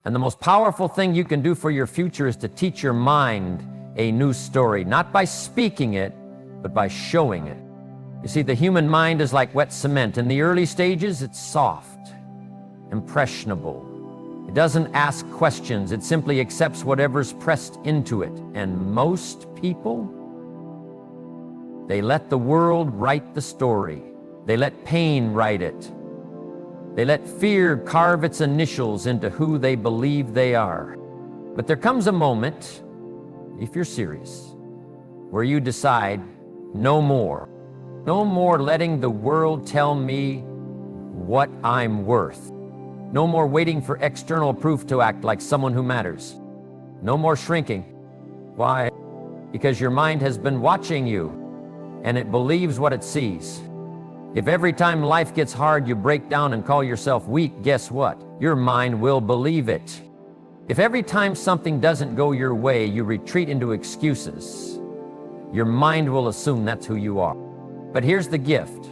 And the most powerful thing you can do for your future is to teach your mind a new story, not by speaking it, but by showing it. You see, the human mind is like wet cement. In the early stages, it's soft, impressionable. It doesn't ask questions. It simply accepts whatever's pressed into it. And most people, they let the world write the story. They let pain write it. They let fear carve its initials into who they believe they are. But there comes a moment, if you're serious, where you decide, no more. No more letting the world tell me what I'm worth. No more waiting for external proof to act like someone who matters. No more shrinking. Why? Because your mind has been watching you, and it believes what it sees. If every time life gets hard you break down and call yourself weak, guess what? Your mind will believe it. If every time something doesn't go your way you retreat into excuses, your mind will assume that's who you are. But here's the gift.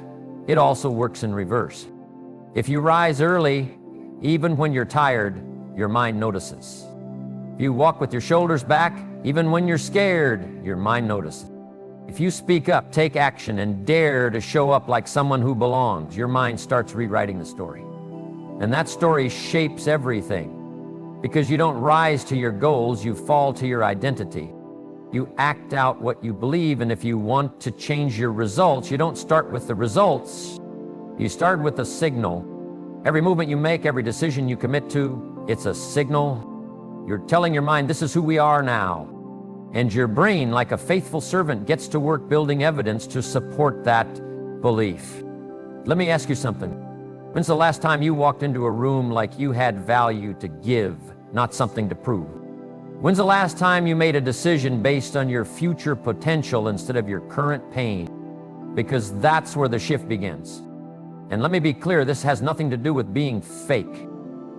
It also works in reverse. If you rise early, even when you're tired, your mind notices. If you walk with your shoulders back, even when you're scared, your mind notices. If you speak up, take action, and dare to show up like someone who belongs, your mind starts rewriting the story. And that story shapes everything. Because you don't rise to your goals, you fall to your identity. You act out what you believe, and if you want to change your results, you don't start with the results. You start with the signal. Every movement you make, every decision you commit to, it's a signal. You're telling your mind, this is who we are now. And your brain, like a faithful servant, gets to work building evidence to support that belief. Let me ask you something. When's the last time you walked into a room like you had value to give, not something to prove? When's the last time you made a decision based on your future potential instead of your current pain? Because that's where the shift begins. And let me be clear, this has nothing to do with being fake.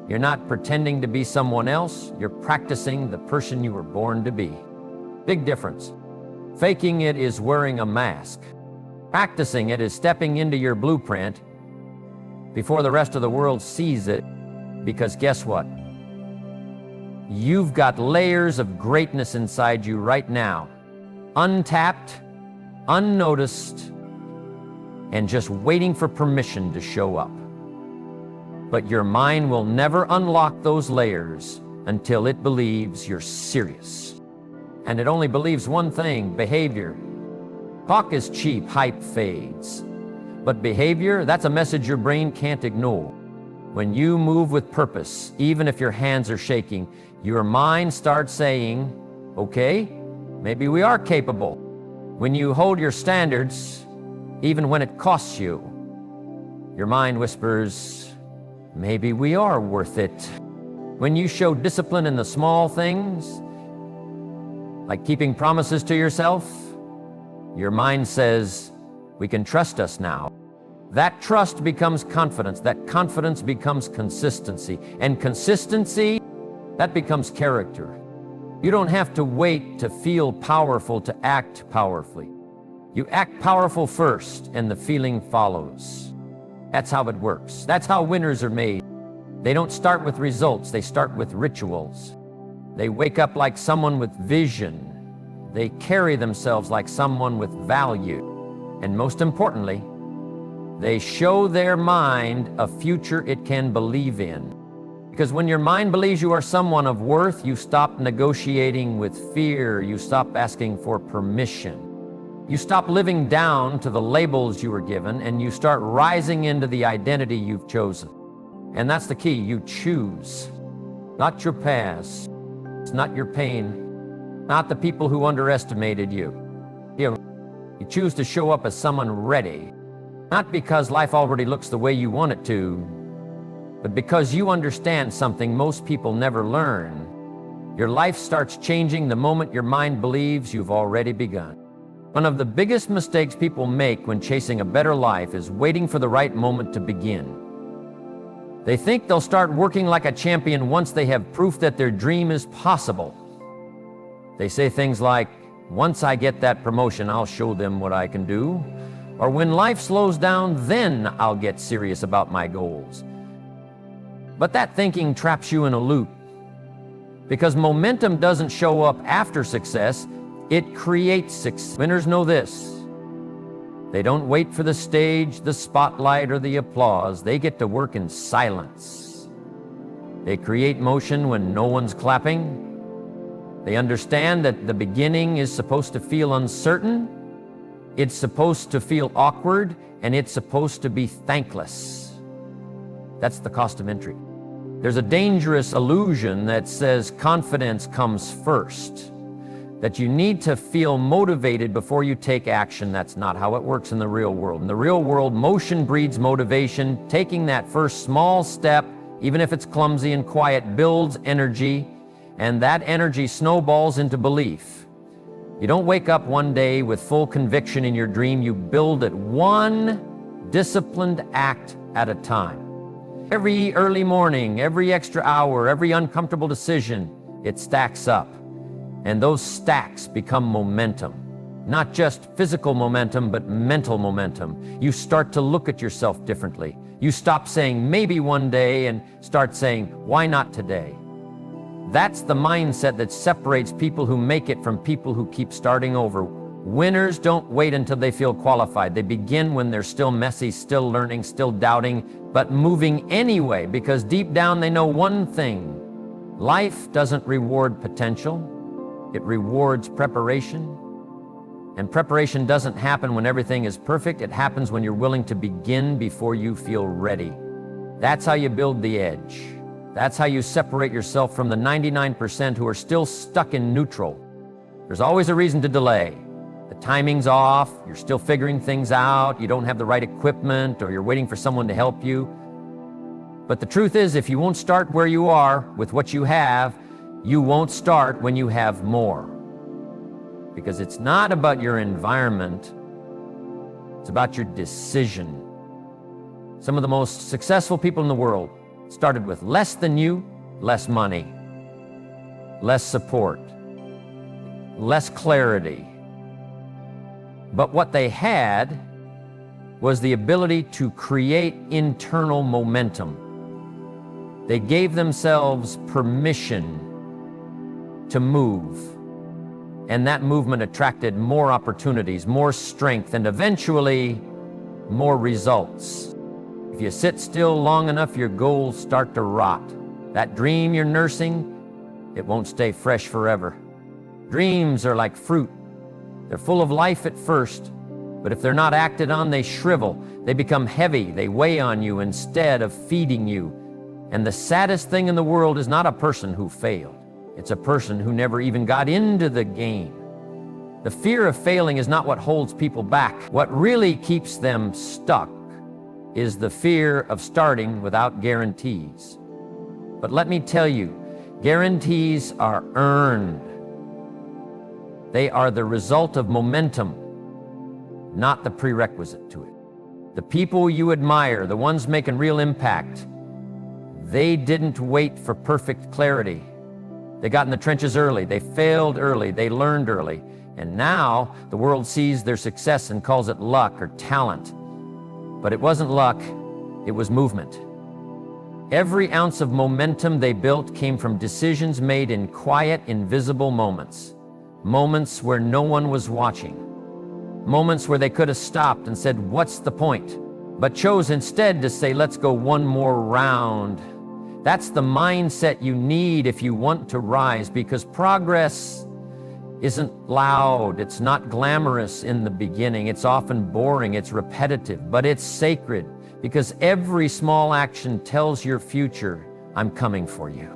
You're not pretending to be someone else, you're practicing the person you were born to be. Big difference. Faking it is wearing a mask. Practicing it is stepping into your blueprint before the rest of the world sees it, because guess what? You've got layers of greatness inside you right now, untapped, unnoticed, and just waiting for permission to show up. But your mind will never unlock those layers until it believes you're serious. And it only believes one thing, behavior. Talk is cheap, hype fades. But behavior, that's a message your brain can't ignore. When you move with purpose, even if your hands are shaking, your mind starts saying, okay, maybe we are capable. When you hold your standards, even when it costs you, your mind whispers, maybe we are worth it. When you show discipline in the small things, like keeping promises to yourself, your mind says, we can trust us now. That trust becomes confidence. That confidence becomes consistency. And consistency, that becomes character. You don't have to wait to feel powerful to act powerfully. You act powerful first, and the feeling follows. That's how it works. That's how winners are made. They don't start with results, they start with rituals. They wake up like someone with vision. They carry themselves like someone with value. And most importantly, they show their mind a future it can believe in. Because when your mind believes you are someone of worth, you stop negotiating with fear. You stop asking for permission. You stop living down to the labels you were given, and you start rising into the identity you've chosen. And that's the key. You choose. Not your past. It's not your pain. Not the people who underestimated you. You choose to show up as someone ready. Not because life already looks the way you want it to, but because you understand something most people never learn. Your life starts changing the moment your mind believes you've already begun. One of the biggest mistakes people make when chasing a better life is waiting for the right moment to begin. They think they'll start working like a champion once they have proof that their dream is possible. They say things like, once I get that promotion, I'll show them what I can do. Or when life slows down, then I'll get serious about my goals. But that thinking traps you in a loop. Because momentum doesn't show up after success, it creates success. Winners know this. They don't wait for the stage, the spotlight, or the applause. They get to work in silence. They create motion when no one's clapping. They understand that the beginning is supposed to feel uncertain, it's supposed to feel awkward, and it's supposed to be thankless. That's the cost of entry. There's a dangerous illusion that says confidence comes first, that you need to feel motivated before you take action. That's not how it works in the real world. In the real world, motion breeds motivation. Taking that first small step, even if it's clumsy and quiet, builds energy, and that energy snowballs into belief. You don't wake up one day with full conviction in your dream. You build it one disciplined act at a time. Every early morning, every extra hour, every uncomfortable decision, it stacks up. And those stacks become momentum. Not just physical momentum, but mental momentum. You start to look at yourself differently. You stop saying maybe one day and start saying, why not today? That's the mindset that separates people who make it from people who keep starting over. Winners don't wait until they feel qualified. They begin when they're still messy, still learning, still doubting, but moving anyway, because deep down they know one thing. Life doesn't reward potential. It rewards preparation. And preparation doesn't happen when everything is perfect. It happens when you're willing to begin before you feel ready. That's how you build the edge. That's how you separate yourself from the 99% who are still stuck in neutral. There's always a reason to delay. The timing's off, you're still figuring things out, you don't have the right equipment, or you're waiting for someone to help you. But the truth is, if you won't start where you are with what you have, you won't start when you have more. Because it's not about your environment, it's about your decision. Some of the most successful people in the world started with less than you, less money, less support, less clarity. But what they had was the ability to create internal momentum. They gave themselves permission to move. And that movement attracted more opportunities, more strength, and eventually more results. If you sit still long enough, your goals start to rot. That dream you're nursing, it won't stay fresh forever. Dreams are like fruit. They're full of life at first, but if they're not acted on, they shrivel. They become heavy. They weigh on you instead of feeding you. And the saddest thing in the world is not a person who failed. It's a person who never even got into the game. The fear of failing is not what holds people back. What really keeps them stuck is the fear of starting without guarantees. But let me tell you, guarantees are earned. They are the result of momentum, not the prerequisite to it. The people you admire, the ones making real impact, they didn't wait for perfect clarity. They got in the trenches early, they failed early, they learned early, and now the world sees their success and calls it luck or talent. But it wasn't luck, it was movement. Every ounce of momentum they built came from decisions made in quiet, invisible moments. Moments where no one was watching. Moments where they could have stopped and said, what's the point? But chose instead to say, let's go one more round. That's the mindset you need if you want to rise, because progress isn't loud, it's not glamorous in the beginning, it's often boring, it's repetitive, but it's sacred, because every small action tells your future, I'm coming for you.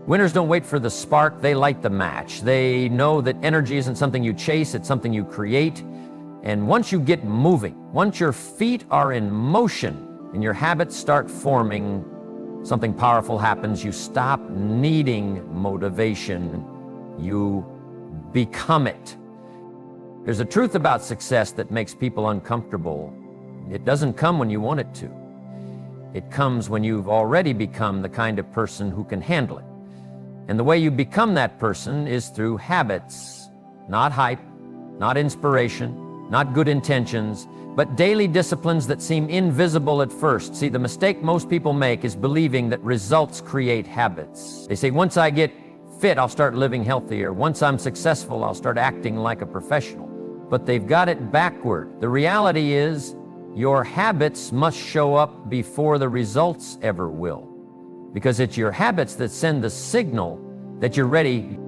Winners don't wait for the spark, they light the match. They know that energy isn't something you chase, it's something you create. And once you get moving, once your feet are in motion and your habits start forming, something powerful happens. You stop needing motivation, you become it. There's a truth about success that makes people uncomfortable. It doesn't come when you want it to. It comes when you've already become the kind of person who can handle it. And the way you become that person is through habits, not hype, not inspiration, not good intentions, but daily disciplines that seem invisible at first. See, the mistake most people make is believing that results create habits. They say, once I get fit, I'll start living healthier. Once I'm successful, I'll start acting like a professional. But they've got it backward. The reality is, your habits must show up before the results ever will. Because it's your habits that send the signal that you're ready.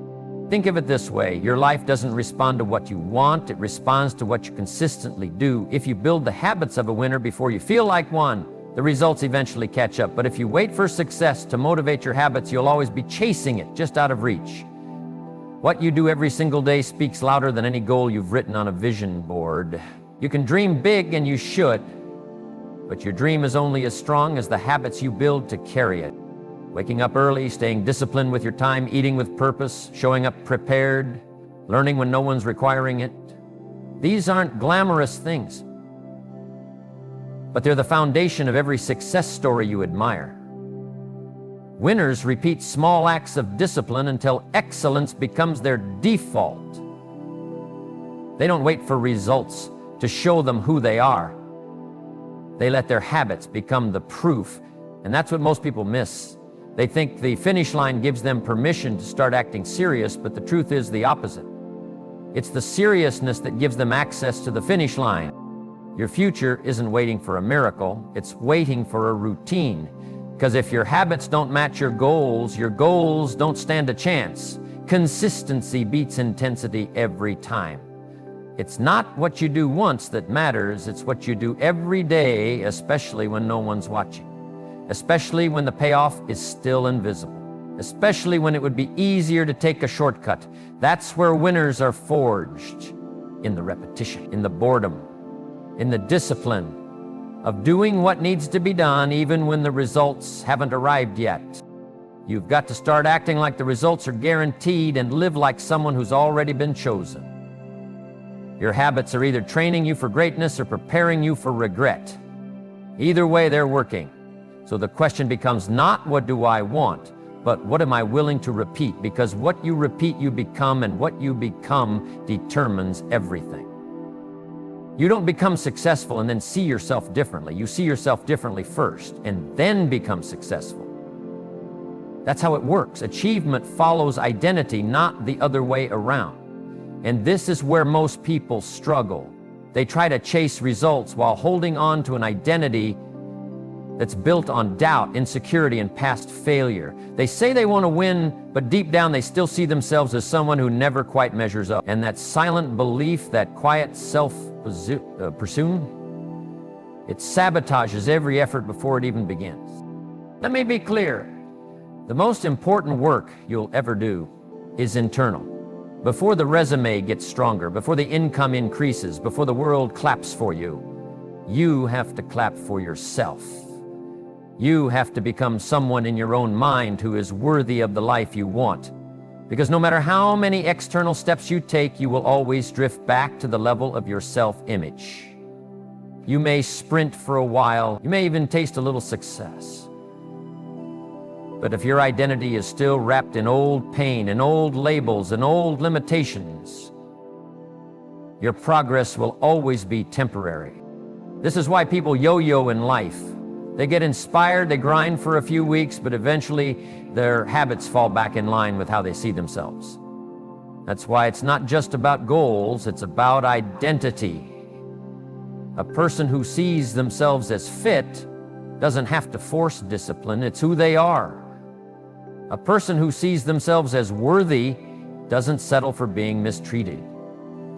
Think of it this way, your life doesn't respond to what you want, it responds to what you consistently do. If you build the habits of a winner before you feel like one, the results eventually catch up. But if you wait for success to motivate your habits, you'll always be chasing it, just out of reach. What you do every single day speaks louder than any goal you've written on a vision board. You can dream big, and you should, but your dream is only as strong as the habits you build to carry it. Waking up early, staying disciplined with your time, eating with purpose, showing up prepared, learning when no one's requiring it. These aren't glamorous things, but they're the foundation of every success story you admire. Winners repeat small acts of discipline until excellence becomes their default. They don't wait for results to show them who they are. They let their habits become the proof, and that's what most people miss. They think the finish line gives them permission to start acting serious, but the truth is the opposite. It's the seriousness that gives them access to the finish line. Your future isn't waiting for a miracle, it's waiting for a routine. Because if your habits don't match your goals don't stand a chance. Consistency beats intensity every time. It's not what you do once that matters, it's what you do every day, especially when no one's watching. Especially when the payoff is still invisible. Especially when it would be easier to take a shortcut. That's where winners are forged. In the repetition, in the boredom, in the discipline of doing what needs to be done even when the results haven't arrived yet. You've got to start acting like the results are guaranteed and live like someone who's already been chosen. Your habits are either training you for greatness or preparing you for regret. Either way, they're working. So the question becomes not what do I want, but what am I willing to repeat? Because what you repeat, you become, and what you become determines everything. You don't become successful and then see yourself differently. You see yourself differently first and then become successful. That's how it works. Achievement follows identity, not the other way around. And this is where most people struggle. They try to chase results while holding on to an identity that's built on doubt, insecurity, and past failure. They say they want to win, but deep down they still see themselves as someone who never quite measures up. And that silent belief, that quiet self-pursuit, it sabotages every effort before it even begins. Let me be clear. The most important work you'll ever do is internal. Before the resume gets stronger, before the income increases, before the world claps for you, you have to clap for yourself. You have to become someone in your own mind who is worthy of the life you want. Because no matter how many external steps you take, you will always drift back to the level of your self-image. You may sprint for a while, you may even taste a little success. But if your identity is still wrapped in old pain, and old labels, and old limitations, your progress will always be temporary. This is why people yo-yo in life. They get inspired, they grind for a few weeks, but eventually their habits fall back in line with how they see themselves. That's why it's not just about goals, it's about identity. A person who sees themselves as fit doesn't have to force discipline, it's who they are. A person who sees themselves as worthy doesn't settle for being mistreated.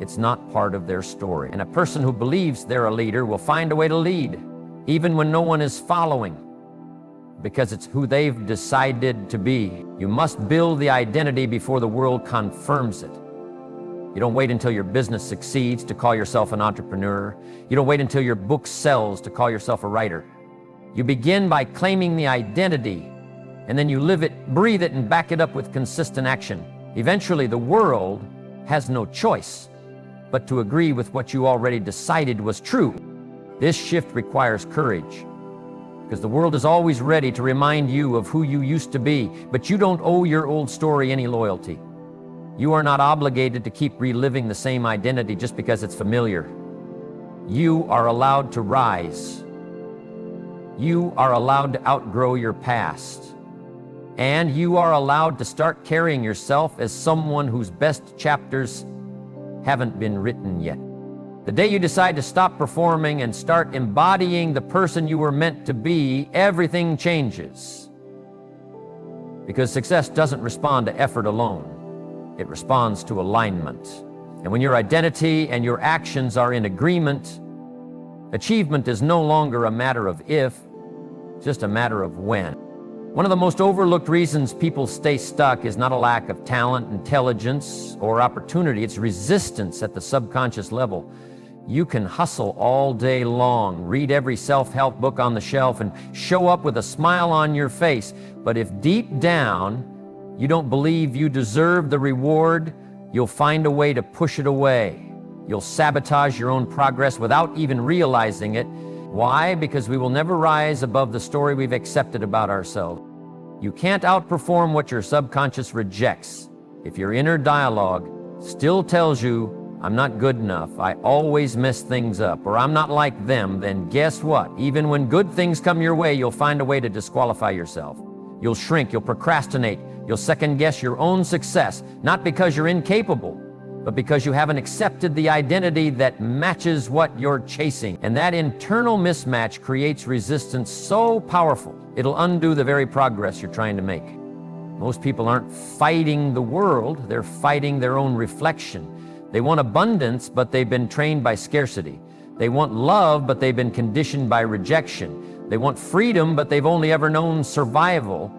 It's not part of their story. And a person who believes they're a leader will find a way to lead, even when no one is following, because it's who they've decided to be. You must build the identity before the world confirms it. You don't wait until your business succeeds to call yourself an entrepreneur. You don't wait until your book sells to call yourself a writer. You begin by claiming the identity, and then you live it, breathe it, and back it up with consistent action. Eventually, the world has no choice but to agree with what you already decided was true. This shift requires courage, because the world is always ready to remind you of who you used to be, but you don't owe your old story any loyalty. You are not obligated to keep reliving the same identity just because it's familiar. You are allowed to rise. You are allowed to outgrow your past. and you are allowed to start carrying yourself as someone whose best chapters haven't been written yet. The day you decide to stop performing and start embodying the person you were meant to be, everything changes. Because success doesn't respond to effort alone. It responds to alignment. And when your identity and your actions are in agreement, achievement is no longer a matter of if, just a matter of when. One of the most overlooked reasons people stay stuck is not a lack of talent, intelligence, or opportunity. It's resistance at the subconscious level. You can hustle all day long, read every self-help book on the shelf, and show up with a smile on your face. But if deep down you don't believe you deserve the reward, you'll find a way to push it away. You'll sabotage your own progress without even realizing it. Why? Because we will never rise above the story we've accepted about ourselves. You can't outperform what your subconscious rejects. If your inner dialogue still tells you, I'm not good enough, I always mess things up, or I'm not like them, then guess what? Even when good things come your way, you'll find a way to disqualify yourself. You'll shrink, you'll procrastinate, you'll second guess your own success, not because you're incapable, but because you haven't accepted the identity that matches what you're chasing. And that internal mismatch creates resistance so powerful, it'll undo the very progress you're trying to make. Most people aren't fighting the world, they're fighting their own reflection. They want abundance, but they've been trained by scarcity. They want love, but they've been conditioned by rejection. They want freedom, but they've only ever known survival.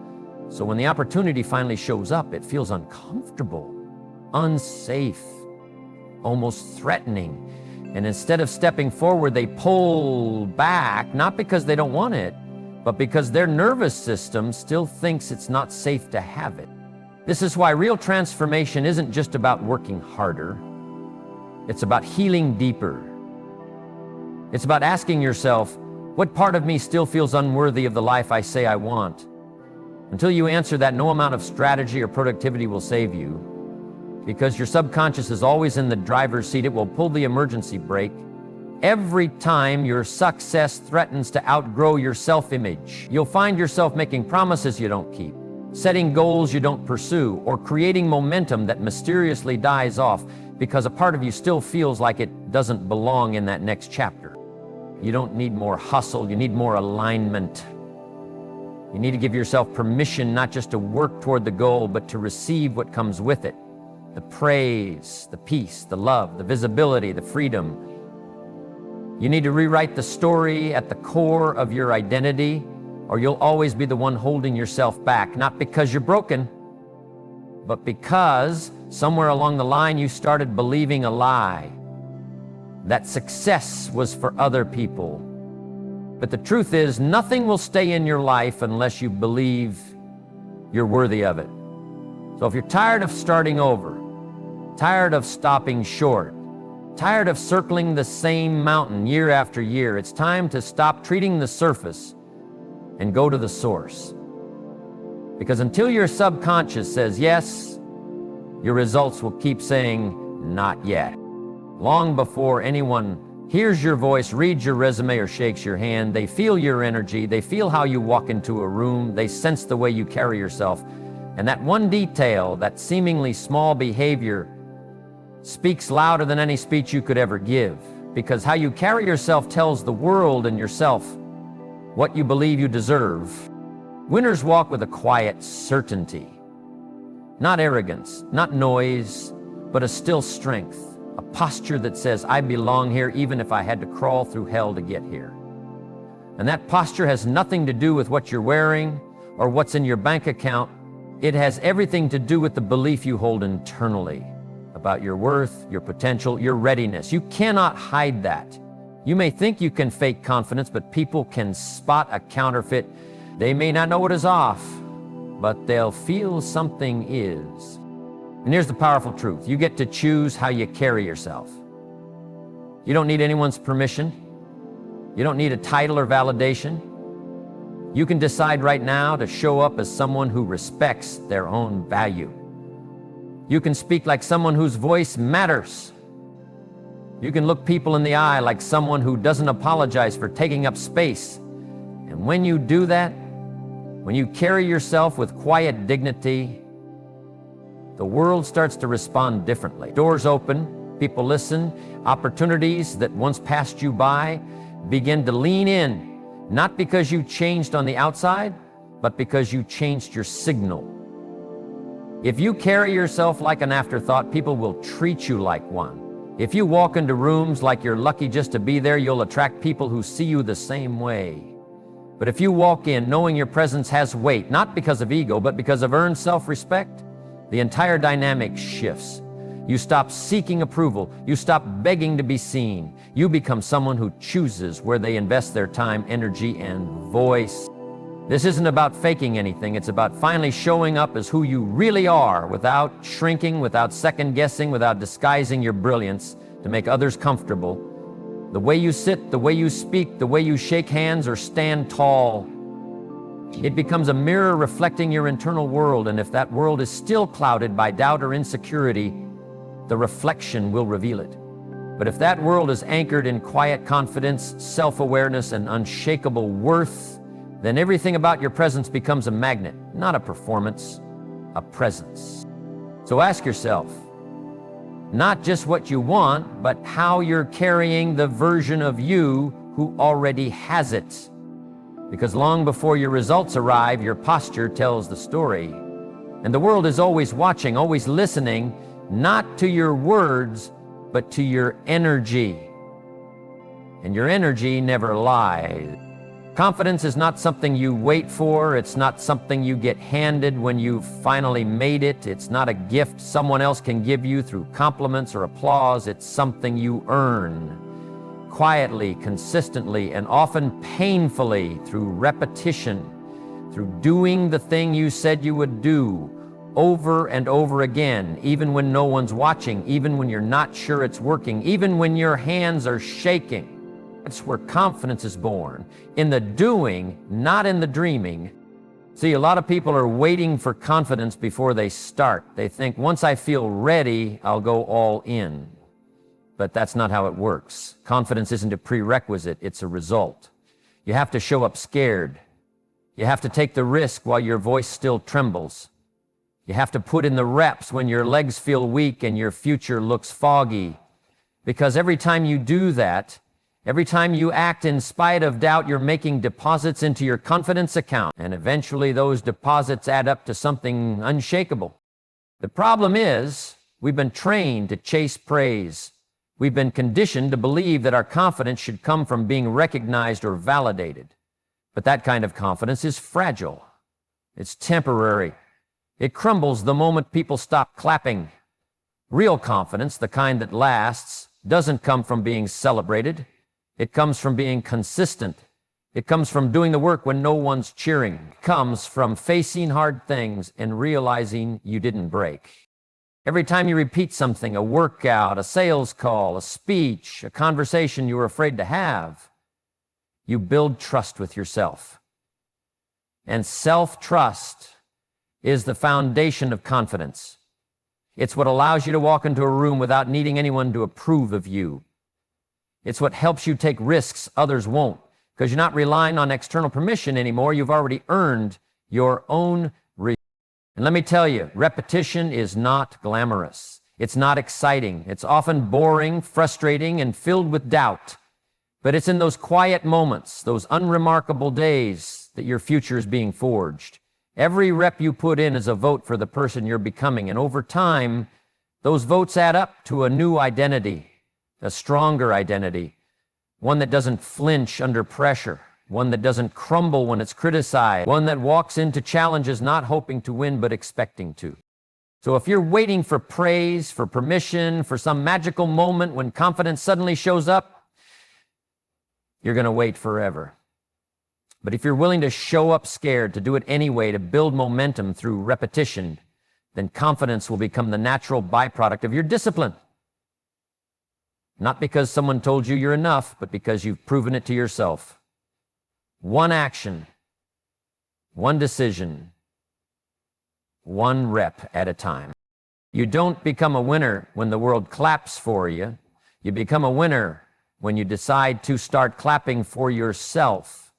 So when the opportunity finally shows up, it feels uncomfortable, unsafe, almost threatening. And instead of stepping forward, they pull back, not because they don't want it, but because their nervous system still thinks it's not safe to have it. This is why real transformation isn't just about working harder. It's about healing deeper. It's about asking yourself, what part of me still feels unworthy of the life I say I want? Until you answer that, no amount of strategy or productivity will save you. Because your subconscious is always in the driver's seat, it will pull the emergency brake every time your success threatens to outgrow your self-image. You'll find yourself making promises you don't keep, setting goals you don't pursue, or creating momentum that mysteriously dies off because a part of you still feels like it doesn't belong in that next chapter. You don't need more hustle, you need more alignment. You need to give yourself permission not just to work toward the goal, but to receive what comes with it. The praise, the peace, the love, the visibility, the freedom. You need to rewrite the story at the core of your identity, or you'll always be the one holding yourself back, not because you're broken, but because somewhere along the line you started believing a lie, that success was for other people. But the truth is, nothing will stay in your life unless you believe you're worthy of it. So if you're tired of starting over, tired of stopping short, tired of circling the same mountain year after year, it's time to stop treating the surface and go to the source. Because until your subconscious says yes, your results will keep saying not yet. Long before anyone hears your voice, reads your resume, or shakes your hand, they feel your energy, they feel how you walk into a room, they sense the way you carry yourself. And that one detail, that seemingly small behavior, speaks louder than any speech you could ever give. Because how you carry yourself tells the world and yourself what you believe you deserve. Winners walk with a quiet certainty. Not arrogance, not noise, but a still strength. A posture that says, I belong here even if I had to crawl through hell to get here. And that posture has nothing to do with what you're wearing or what's in your bank account. It has everything to do with the belief you hold internally about your worth, your potential, your readiness. You cannot hide that. You may think you can fake confidence, but people can spot a counterfeit. They may not know what is off, but they'll feel something is. And here's the powerful truth. You get to choose how you carry yourself. You don't need anyone's permission. You don't need a title or validation. You can decide right now to show up as someone who respects their own value. You can speak like someone whose voice matters. You can look people in the eye like someone who doesn't apologize for taking up space. And when you do that, When you carry yourself with quiet dignity, the world starts to respond differently. Doors open, people listen, opportunities that once passed you by begin to lean in, not because you changed on the outside, but because you changed your signal. If you carry yourself like an afterthought, people will treat you like one. If you walk into rooms like you're lucky just to be there, you'll attract people who see you the same way. But if you walk in knowing your presence has weight, not because of ego, but because of earned self-respect, the entire dynamic shifts. You stop seeking approval. You stop begging to be seen. You become someone who chooses where they invest their time, energy, and voice. This isn't about faking anything. It's about finally showing up as who you really are, without shrinking, without second-guessing, without disguising your brilliance to make others comfortable. The way you sit, the way you speak, the way you shake hands or stand tall, it becomes a mirror reflecting your internal world, and if that world is still clouded by doubt or insecurity, the reflection will reveal it. But if that world is anchored in quiet confidence, self-awareness, and unshakable worth, then everything about your presence becomes a magnet, not a performance, a presence. So ask yourself, not just what you want, but how you're carrying the version of you who already has it. Because long before your results arrive, your posture tells the story. And the world is always watching, always listening, not to your words, but to your energy. And your energy never lies. Confidence is not something you wait for. It's not something you get handed when you've finally made it. It's not a gift someone else can give you through compliments or applause. It's something you earn quietly, consistently, and often painfully through repetition, through doing the thing you said you would do over and over again, even when no one's watching, even when you're not sure it's working, even when your hands are shaking. It's where confidence is born, in the doing, not in the dreaming. See, a lot of people are waiting for confidence before they start. They think, once I feel ready, I'll go all in. But that's not how it works. Confidence isn't a prerequisite, it's a result. You have to show up scared. You have to take the risk while your voice still trembles. You have to put in the reps when your legs feel weak and your future looks foggy. Because every time you do that, every time you act in spite of doubt, you're making deposits into your confidence account. And eventually those deposits add up to something unshakable. The problem is, we've been trained to chase praise. We've been conditioned to believe that our confidence should come from being recognized or validated. But that kind of confidence is fragile. It's temporary. It crumbles the moment people stop clapping. Real confidence, the kind that lasts, doesn't come from being celebrated. It comes from being consistent. It comes from doing the work when no one's cheering. It comes from facing hard things and realizing you didn't break. Every time you repeat something, a workout, a sales call, a speech, a conversation you were afraid to have, you build trust with yourself. And self-trust is the foundation of confidence. It's what allows you to walk into a room without needing anyone to approve of you. It's what helps you take risks others won't, because you're not relying on external permission anymore. You've already earned your own result. And let me tell you, repetition is not glamorous. It's not exciting. It's often boring, frustrating, and filled with doubt. But it's in those quiet moments, those unremarkable days, that your future is being forged. Every rep you put in is a vote for the person you're becoming. And over time, those votes add up to a new identity. A stronger identity, one that doesn't flinch under pressure, one that doesn't crumble when it's criticized, one that walks into challenges not hoping to win but expecting to. So if you're waiting for praise, for permission, for some magical moment when confidence suddenly shows up, you're going to wait forever. But if you're willing to show up scared, to do it anyway, to build momentum through repetition, then confidence will become the natural byproduct of your discipline. Not because someone told you you're enough, but because you've proven it to yourself. One action, one decision, one rep at a time. You don't become a winner when the world claps for you. You become a winner when you decide to start clapping for yourself.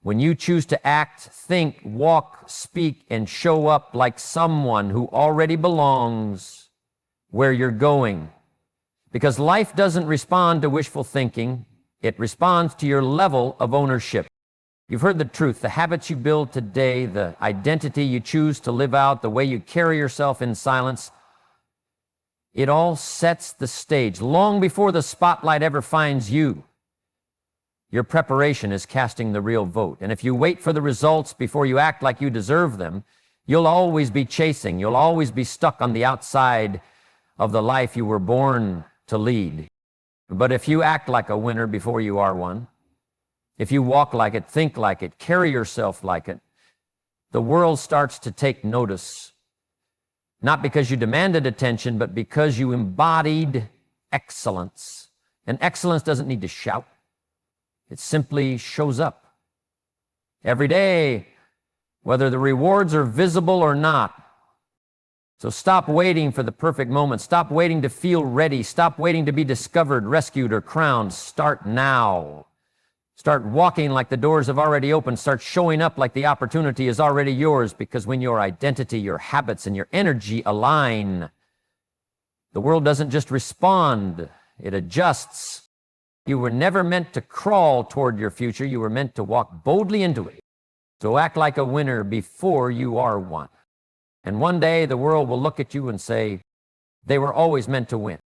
when you choose to act, think, walk, speak, and show up like someone who already belongs where you're going. Because life doesn't respond to wishful thinking, it responds to your level of ownership. You've heard the truth. The habits you build today, the identity you choose to live out, the way you carry yourself in silence, it all sets the stage long before the spotlight ever finds you. Your preparation is casting the real vote. And if you wait for the results before you act like you deserve them, you'll always be chasing. You'll always be stuck on the outside of the life you were born to lead. But if you act like a winner before you are one, if you walk like it, think like it, carry yourself like it, the world starts to take notice. Not because you demanded attention, but because you embodied excellence. And excellence doesn't need to shout. It simply shows up every day, whether the rewards are visible or not. So stop waiting for the perfect moment. Stop waiting to feel ready. Stop waiting to be discovered, rescued, or crowned. Start now. Start walking like the doors have already opened. Start showing up like the opportunity is already yours, because when your identity, your habits, and your energy align, the world doesn't just respond, it adjusts. You were never meant to crawl toward your future. You were meant to walk boldly into it. So act like a winner before you are one. And one day the world will look at you and say, they were always meant to win.